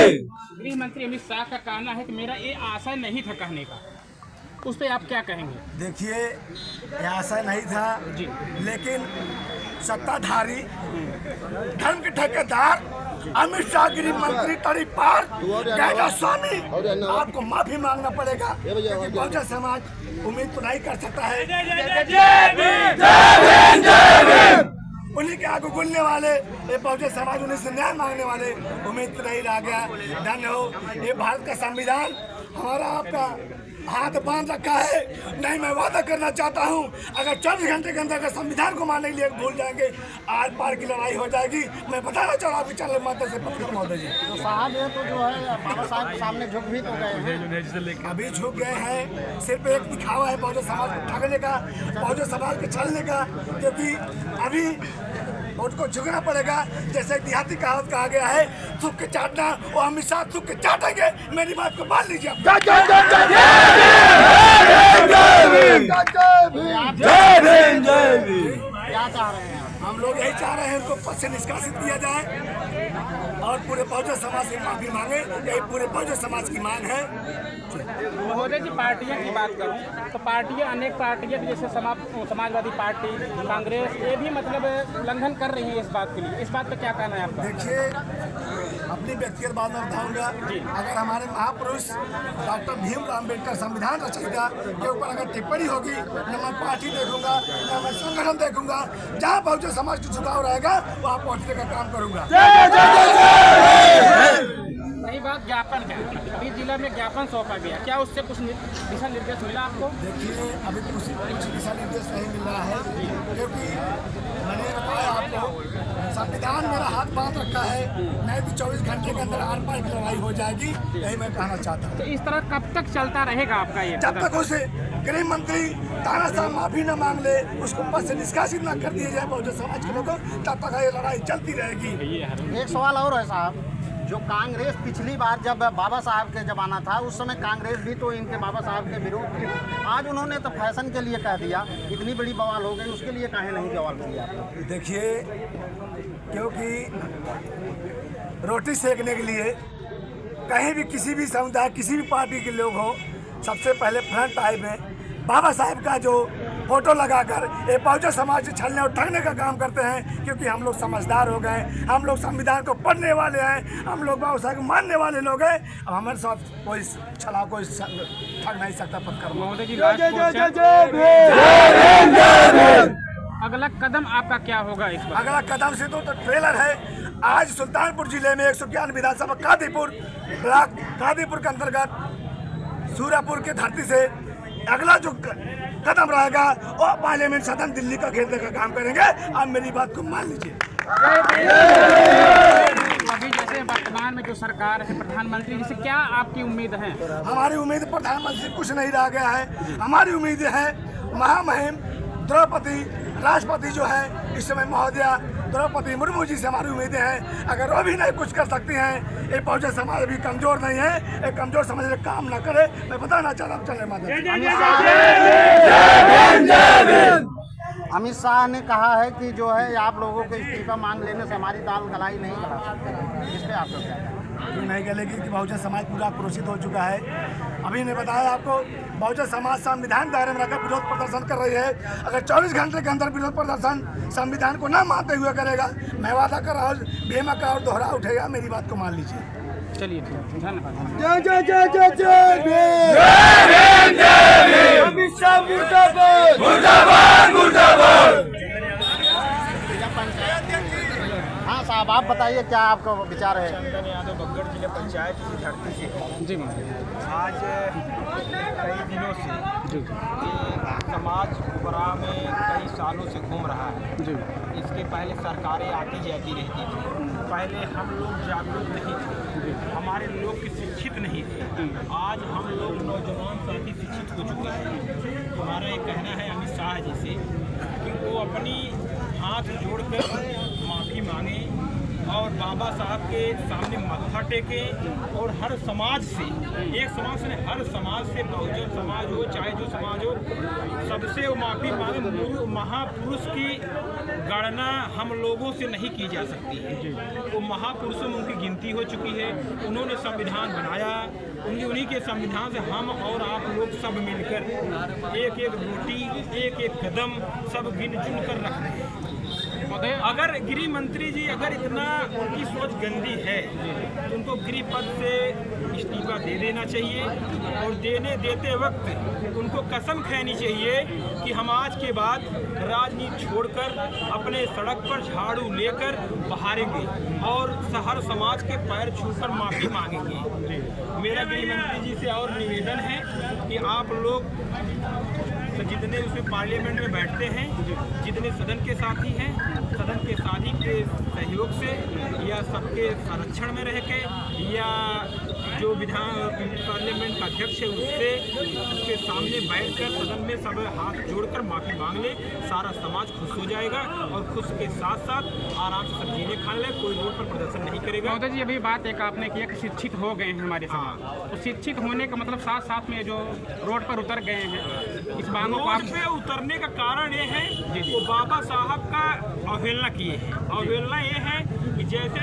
गृह मंत्री अमित शाह का कहना है कि मेरा ये आशय नहीं था कहने का, उस पर आप क्या कहेंगे? देखिए, यह आशय नहीं था जी, लेकिन सत्ताधारी धर्म के ठेकेदार अमित शाह गृह मंत्री तड़ी पार गैजा स्वामी, आपको माफी मांगना पड़ेगा क्योंकि बहुजन समाज उम्मीद तो नहीं कर सकता है। उन्हीं के आगे गुलने वाले ये बहुजन समाज, उन्हीं से न्याय मांगने वाले उम्मीद नहीं रह गया। धन्य हो, ये भारत का संविधान हमारा आपका हाथ बांध रखा है। नहीं, मैं वादा करना चाहता हूँ, अगर 24 घंटे के अंदर अगर संविधान को मानने के लिए भूल जाएंगे, आर पार की लड़ाई हो जाएगी। मैं बताना चाह रहा हूँ चैनल माध्यम से पत्रकार महोदय जी, तो साहब ये तो जो है बाबा साहब के सामने झुक भी तो गए हैं, अभी झुक गए हैं। सिर्फ एक दिखावा है बहुजन समाज को ठगने का, बहुजन समाज को छलने का, क्योंकि अभी उनको झुकना पड़ेगा। जैसे देहाती कहावत कहा गया है, थूक के चाटना, वो अमित शाह थूक के चाटेंगे। मेरी बात को मान लीजिए। क्या चाह रहे हैं? हम लोग यही चाह रहे हैं उनको पद से निष्कासित किया जाए और पूरे बहुजन समाज से माफी मांगे। यही पूरे बहुजन समाज की मांग है। महोदय जी, पार्टियों की बात करूं तो पार्टियां, अनेक पार्टियां जैसे समाजवादी पार्टी, कांग्रेस, ये भी मतलब उल्लंघन कर रही है इस बात के लिए। इस बात पे क्या कहना है आपका? देखिए, अपनी व्यक्तिगत बात में बताऊंगा, अगर हमारे महापुरुष डॉक्टर भीमराव अम्बेडकर संविधान रचयिता के ऊपर अगर टिप्पणी होगी, न मैं पार्टी देखूंगा, न मैं संगठन देखूंगा। जहाँ बहुजन समाज की झुकाव रहेगा वहाँ पहुँचने का काम करूंगा। रही बात ज्ञापन है, अभी जिला में ज्ञापन सौंपा गया, क्या उससे कुछ दिशा निर्देश मिला आपको? देखिए, अभी कुछ दिशा निर्देश नहीं मिल रहा है, क्योंकि मैंने बताया आपको, संविधान मेरा हाथ बांध रखा है। नहीं तो 24 घंटे के अंदर आर पार की लड़ाई हो जाएगी। यही मैं कहना चाहता हूँ। तो इस तरह कब तक चलता रहेगा आपका ये? जब तक उसे गृह मंत्री ताना साहब माफी न मांग ले, उसको पद से निष्कासित न कर दिया जाए बहुजन समाज के लोगों, तब तक ये लड़ाई चलती रहेगी। एक सवाल और है साहब, जो कांग्रेस पिछली बार जब बाबा साहब के जमाना था, उस समय कांग्रेस भी तो इनके बाबा साहब के विरोध थी। आज उन्होंने तो फैशन के लिए कह दिया, इतनी बड़ी बवाल हो गई, उसके लिए काहे नहीं जवाब दिया? देखिए, क्योंकि रोटी सेकने के लिए कहीं भी किसी भी समुदाय, किसी भी पार्टी के लोग हो, सबसे पहले फ्रंट टाइप में बाबा साहब का जो फोटो लगाकर ये बहुजन समाज से छलने और ठगने का काम करते हैं। क्योंकि हम लोग समझदार हो गए, हम लोग संविधान को पढ़ने वाले हैं, हम लोग बाबा साहब को मानने वाले लोग हैं। अब हमारे साथ कोई छला, कोई ठग नहीं सकता पत्रकार महोदय जी। अगला कदम आपका क्या होगा इस बार? अगला कदम से तो ट्रेलर है। आज सुल्तानपुर जिले में 111 विधानसभा कादीपुर ब्लॉक, कादीपुर के अंतर्गत सूरापुर के धरती से अगला जो कदम रहेगा वो पार्लियामेंट सदन दिल्ली का घेरने का काम करेंगे। आप मेरी बात को मान लीजिए। अभी जैसे वर्तमान में जो सरकार है, प्रधानमंत्री जी से क्या आपकी उम्मीद है? हमारी उम्मीद प्रधानमंत्री कुछ नहीं रह गया है। हमारी उम्मीद है महामहिम द्रौपदी राष्ट्रपति जो है इस समय महोदया द्रौपदी मुर्मू जी से हमारी उम्मीदें हैं। अगर वो भी नहीं कुछ कर सकती हैं, ये बहुजन समाज भी कमजोर नहीं है, एक कमजोर समाज में काम ना करे। मैं बताना चाहता हूँ चलने माध्यम। अमित शाह ने कहा है कि जो है आप लोगों के इस्तीफा मांग लेने से हमारी दाल गलाई नहीं गला सकते। इस पर आपको क्या कहना है? नहीं गलेगी कि बहुजन समाज पूरा क्रोशित हो चुका है। अभी ने बताया आपको, बहुजन समाज संविधान दायरे में रखकर विरोध प्रदर्शन कर रही है। अगर 24 घंटे के अंदर विरोध प्रदर्शन संविधान को न मानते हुए करेगा, मैं वादा कर रहा हूँ बेमा का और दोहरा उठेगा। मेरी बात को मान लीजिए। चलिए, धन्यवाद। अमित शाह मुर्दाबाद, हाँ साहब, आप बताइए क्या आपका विचार है? चंदन यादव बगड़ जिले पंचायत की धरती से जी आज कई दिनों से समाज बुरा में कई सालों से घूम रहा है। जी, इसके पहले सरकारें आती जाती रहती थी। पहले हम लोग जागरूक नहीं थे, हमारे लोग की शिक्षित नहीं थे। आज हम लोग नौजवान साथी शिक्षित हो चुके हैं। हमारा ये कहना है अमित शाह जी से कि वो अपनी हाथ जोड़कर माफ़ी मांगे और बाबा साहब के सामने माथा टेकें और हर समाज से, एक समाज से नहीं, हर समाज से, बहुजन समाज हो चाहे जो समाज हो, सबसे वो माफ़ी मांगे। महापुरुष की गणना हम लोगों से नहीं की जा सकती है। वो महापुरुषों में उनकी गिनती हो चुकी है। उन्होंने संविधान बनाया, उन्हीं के संविधान से हम और आप लोग सब मिलकर एक एक रोटी, एक एक कदम सब गिन चुन कर रख रहे हैं। अगर गृह मंत्री जी अगर इतना उनकी सोच गंदी है तो उनको गृह पद से इस्तीफा दे देना चाहिए और देते वक्त उनको कसम खानी चाहिए कि हम आज के बाद राजनीति छोड़कर अपने सड़क पर झाड़ू लेकर बहारेंगे और हर समाज के पैर छूकर माफ़ी मांगेंगे। मेरा गृह मंत्री जी से और निवेदन है कि आप लोग जितने उसमें पार्लियामेंट में बैठते हैं, जितने सदन के साथी हैं, सदन के साथी के सहयोग से या सबके संरक्षण में रह के या जो पार्लियामेंट का अध्यक्ष है उसके सामने बैठकर सदन में सब हाथ जोड़कर माफ़ी मांग ले, सारा समाज खुश हो जाएगा और खुश के साथ साथ आराम से सब जीने खाने ले, कोई रोड पर प्रदर्शन नहीं करेगा। महोदय जी, अभी बात एक आपने की कि शिक्षित हो गए हैं हमारे समाज, तो शिक्षित होने का मतलब साथ साथ में जो रोड पर उतर गए हैं, इस बातों को रोड पे उतरने का कारण ये है वो बाबा साहब का अवहेलना किए हैं। अवहेलना ये है कि जैसे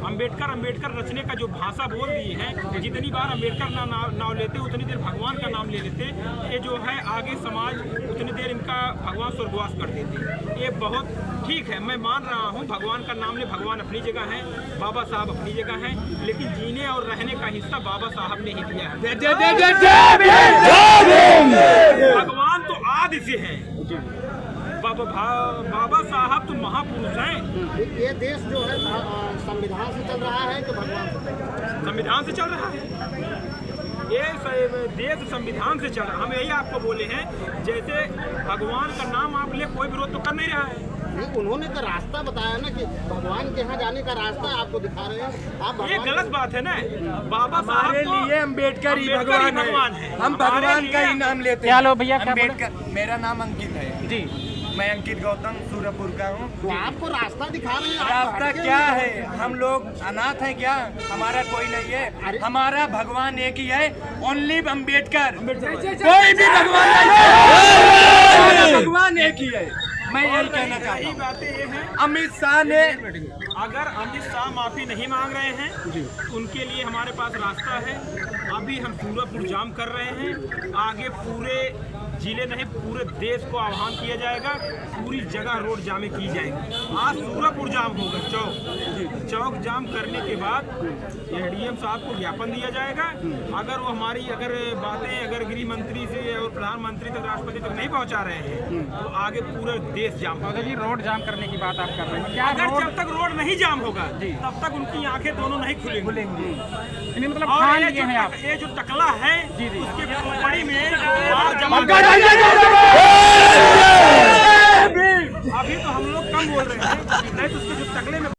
अम्बेडकर रचने का जो भाषा बोल दिए हैं, जितनी बार अम्बेडकर नाम लेते उतनी देर भगवान का नाम ले लेते, ये जो है आगे समाज उतनी देर इनका भगवान स्वर्गवास कर देते। ये बहुत ठीक है, मैं मान रहा हूँ भगवान का नाम ले, भगवान अपनी जगह है, बाबा साहब अपनी जगह है, लेकिन जीने और रहने का हिस्सा बाबा साहब ने ही दिया है। भगवान तो आदि से है, बाबा साहब तो महापुरुष हैं। ये देश जो है संविधान से चल रहा है कि भगवान से? संविधान से चल रहा है। ये देश संविधान से चल रहा है। हम यही आपको बोले हैं, जैसे भगवान का नाम आप ले, कोई विरोध तो कर नहीं रहा है। नहीं, उन्होंने तो रास्ता बताया ना कि भगवान के यहाँ जाने का रास्ता आपको दिखा रहे हैं। आप ये गलत बात है ना। बाबा साहब हमारे लिए अम्बेडकर ही भगवान है। हम भगवान का ही नाम लेते हैं। क्या लो भैया, क्या अम्बेडकर। मेरा नाम अंकित है जी, मैं अंकित गौतम सूरजपुर का हूँ। तो आपको रास्ता दिखा रहे हैं। रास्ता क्या है? हम लोग अनाथ हैं क्या? हमारा कोई नहीं है, हमारा भगवान एक ही है, ओनली अम्बेडकर। कोई भी भगवान नहीं है, भगवान एक ही है। मैं यही कहना चाहता हूँ। बातें ये हैं, अमित शाह ने, अगर अमित शाह माफी नहीं मांग रहे हैं, उनके लिए हमारे पास रास्ता है। अभी हम सूरजपुर जाम कर रहे हैं, आगे पूरे जिले नहीं पूरे देश को आह्वान किया जाएगा, पूरी जगह रोड जामे की जाएगी। आज सूरजपुर जाम होगा, चौक जाम करने के बाद एडीएम साहब को ज्ञापन दिया जाएगा। अगर वो हमारी बातें अगर गृह मंत्री से और प्रधानमंत्री तक, राष्ट्रपति तक नहीं पहुंचा रहे हैं, तो आगे पूरा देश जाम होगा। जी, रोड जाम करने की बात आप कर रहे हैं, क्या अगर जब तक रोड नहीं जाम होगा तब तक उनकी आंखें दोनों नहीं खुलेंगी। मतलब और ये जो टकला है, उसके बड़ी में